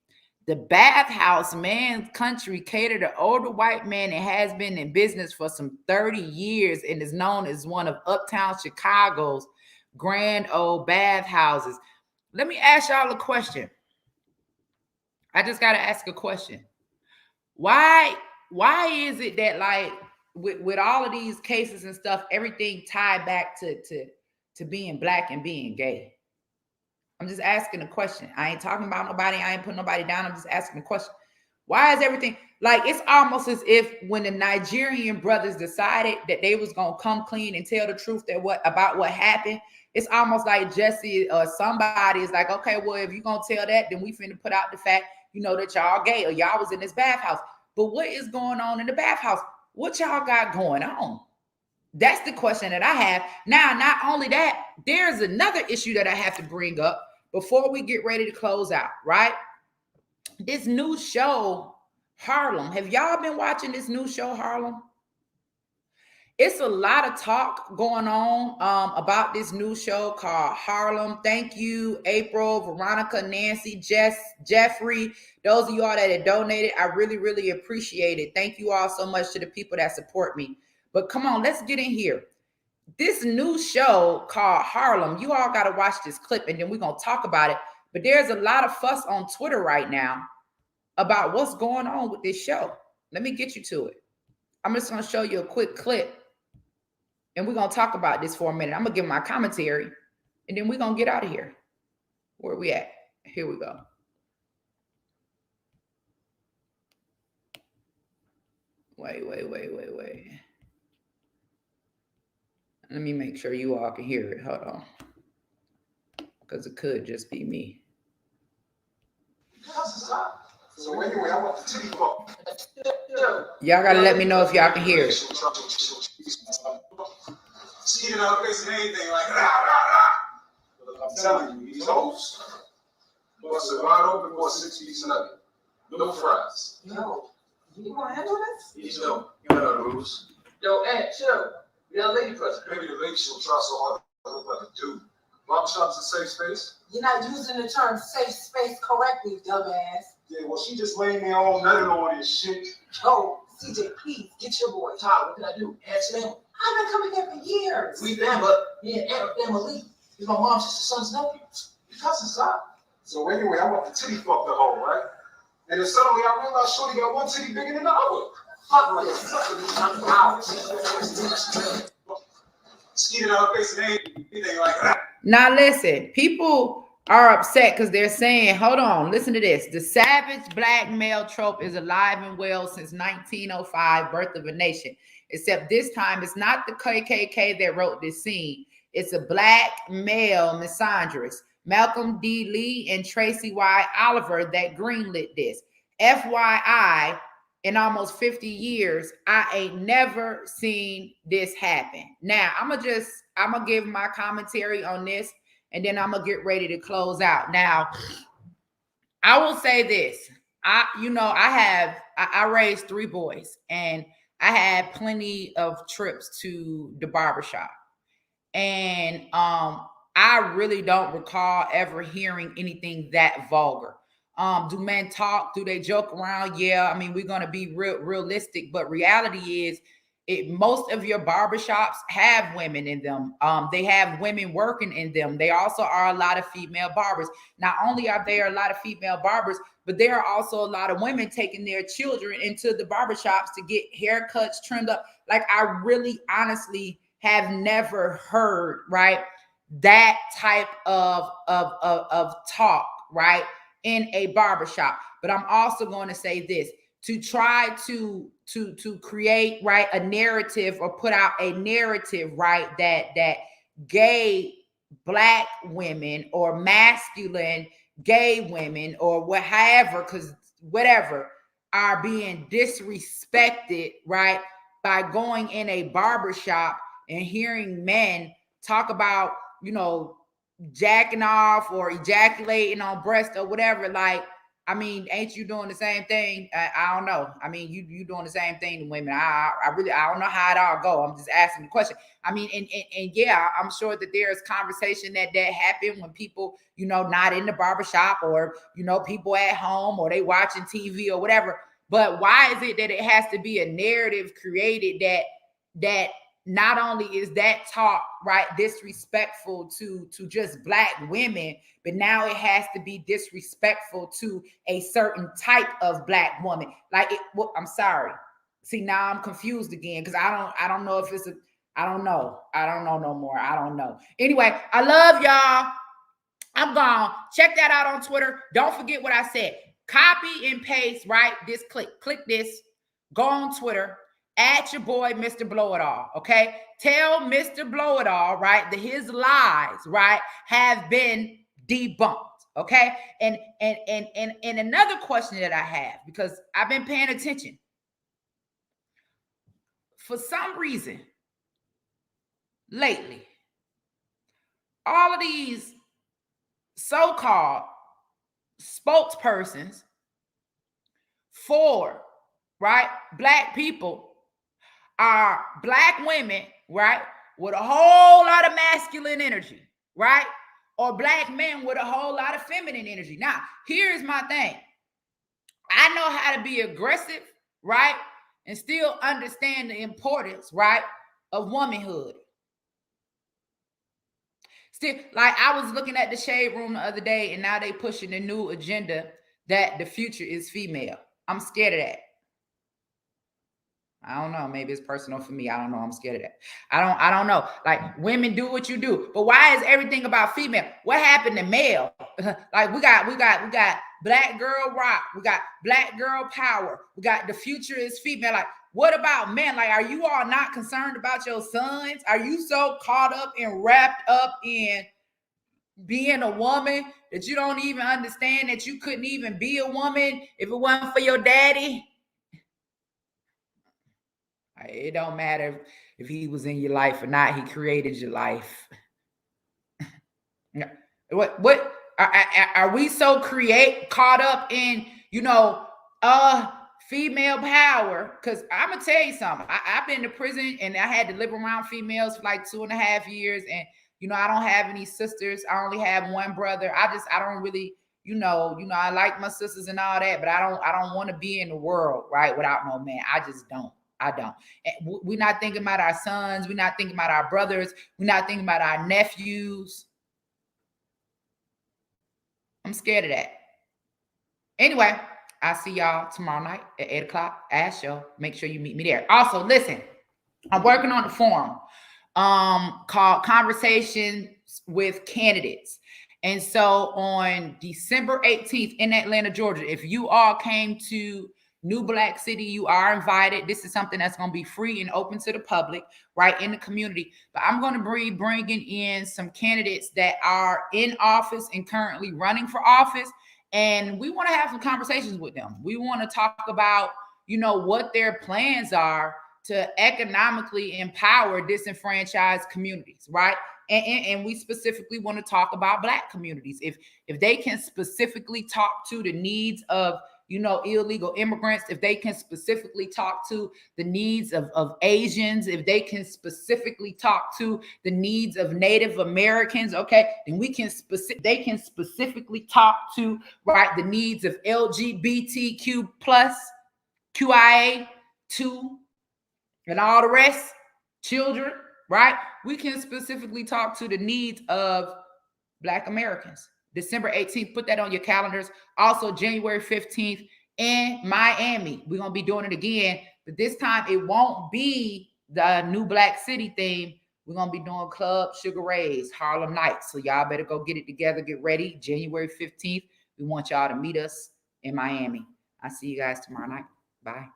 The bathhouse, Man's Country, catered to older white men and has been in business for some 30 years and is known as one of uptown Chicago's grand old bathhouses. Let me ask y'all a question. I just got to ask a question. Why is it that, like, with all of these cases and stuff, everything tied back to being black and being gay? I'm just asking a question. I ain't talking about nobody. I ain't putting nobody down. I'm just asking a question. Why is everything like, it's almost as if when the Nigerian brothers decided that they was gonna come clean and tell the truth about what happened, it's almost like Jussie or somebody is like, okay, well, if you're gonna tell that, then we finna put out the fact, that y'all gay or y'all was in this bathhouse. But what is going on in the bathhouse? What y'all got going on? That's the question that I have. Now, not only that, there's another issue that I have to bring up before we get ready to close out, right? This new show, Harlem. Have y'all been watching this new show, Harlem? It's a lot of talk going on about this new show called Harlem. Thank you, April, Veronica, Nancy, Jess, Jeffrey. Those of y'all that have donated, I really, really appreciate it. Thank you all so much to the people that support me. But come on, let's get in here. This new show called Harlem, you all got to watch this clip and then we're going to talk about it. But there's a lot of fuss on Twitter right now about what's going on with this show. Let me get you to it. I'm just going to show you a quick clip and we're going to talk about this for a minute. I'm going to give my commentary and then we're going to get out of here. Where are we at? Here we go. Wait. Let me make sure you all can hear it. Hold on. Because it could just be me. So anyway, I want to tell you y'all got to let me know if y'all can hear it. Cheating on face and anything like that. I'm telling you, these hoes bust it right open for a 6-piece nugget. No fries. Yo, you gonna handle this? You know the rules. Yo, Aunt, chill. We got a lady present. Maybe the lady she'll try so hard to look like a dude. Barbershop's a safe space. You're not using the term safe space correctly, dumbass. Yeah, well, she just laying there all nutted on and shit. Oh, CJ, please get your boy. Todd, what can I do? Ask them. I've been coming here for years. We been, but me and Aunt are family. He's my mom's sister's son's nephew. Your cousin's son. So anyway, I want the titty fuck the hoe, right? And then suddenly I realized Shorty got one titty bigger than the other. Fuck this. I'm out. Skeeted on her face and anything like that. Now listen, people are upset because they're saying, hold on, listen to this. The savage black male trope is alive and well since 1905, Birth of a Nation. Except this time, it's not the KKK that wrote this scene. It's a black male misandrist, Malcolm D. Lee and Tracy Y. Oliver, that greenlit this. FYI, in almost 50 years, I ain't never seen this happen. Now, I'm gonna give my commentary on this, and then I'm gonna get ready to close out. Now, I will say this. I raised 3 boys, and I had plenty of trips to the barbershop. And I really don't recall ever hearing anything that vulgar. Do men talk? Do they joke around? Yeah, I mean, we're gonna be realistic, but reality is most of your barbershops have women in them. They have women working in them. They also are a lot of female barbers. Not only are there a lot of female barbers, but there are also a lot of women taking their children into the barbershops to get haircuts, trimmed up. Like, I really honestly have never heard, right, that type of talk, right, in a barbershop. But I'm also going to say this, to try to create, right, a narrative or put out a narrative, right, that gay Black women or masculine gay women or whatever, because whatever, are being disrespected, right, by going in a barbershop and hearing men talk about, you know, jacking off or ejaculating on breast or whatever. Like, I mean, ain't you doing the same thing? I don't know. I mean, you doing the same thing to women. I don't know how it all go. I'm just asking the question. I mean, and yeah, I'm sure that there's conversation that happen when people, you know, not in the barbershop, or, you know, people at home, or they watching TV or whatever. But why is it that it has to be a narrative created that not only is that talk, right, disrespectful to just Black women, but now it has to be disrespectful to a certain type of Black woman? Like, well, I'm sorry. See, now I'm confused again, because I don't know if it's a, I don't know no more. I don't know. Anyway, I love y'all. I'm gone. Check that out on Twitter. Don't forget what I said. Copy and paste, right? This click this. Go on Twitter. At your boy, Mr. Blow It All, okay? Tell Mr. Blow It All, right, that his lies, right, have been debunked, okay? And another question that I have, because I've been paying attention. For some reason, lately, all of these so-called spokespersons for, right, Black people are Black women, right, with a whole lot of masculine energy, right, or Black men with a whole lot of feminine energy. Now, here's my thing. I know how to be aggressive, right, and still understand the importance, right, of womanhood. Still, like, I was looking at the Shade Room the other day, and now they pushing a new agenda that the future is female. I'm scared of that. I don't know. Maybe it's personal for me. I don't know. I'm scared of that. I don't know. Like, women, do what you do, but why is everything about female? What happened to male? Like, we got Black girl rock. We got Black girl power. We got the future is female. Like, what about men? Like, are you all not concerned about your sons? Are you so caught up and wrapped up in being a woman that you don't even understand that you couldn't even be a woman if it wasn't for your daddy? It don't matter if he was in your life or not. He created your life. What are we so caught up in, you know, female power? Because I'm gonna tell you something. I've been to prison and I had to live around females for like 2.5 years, and you know, I don't have any sisters. I only have one brother. I don't really, you know, I like my sisters and all that, but I don't want to be in the world, right, without no man. I just don't. I don't. We're not thinking about our sons. We're not thinking about our brothers. We're not thinking about our nephews. I'm scared of that. Anyway, I'll see y'all tomorrow night at 8 o'clock. Ash Show. Make sure you meet me there. Also, listen, I'm working on a forum called Conversations with Candidates. And so on December 18th in Atlanta, Georgia, if you all came to New Black City, you are invited. This is something that's going to be free and open to the public, right, in the community. But I'm going to be bringing in some candidates that are in office and currently running for office. And we want to have some conversations with them. We want to talk about, you know, what their plans are to economically empower disenfranchised communities, right? And we specifically want to talk about Black communities. If they can specifically talk to the needs of, you know, illegal immigrants, if they can specifically talk to the needs of Asians, if they can specifically talk to the needs of Native Americans, okay, then they can specifically talk to, right, the needs of LGBTQ plus, QIA2, and all the rest, children, right? We can specifically talk to the needs of Black Americans. December 18th, put that on your calendars. Also, January 15th in Miami. We're going to be doing it again, but this time it won't be the new Black City theme. We're going to be doing Club Sugar Ray's Harlem Nights. So y'all better go get it together, get ready. January 15th, we want y'all to meet us in Miami. I'll see you guys tomorrow night. Bye.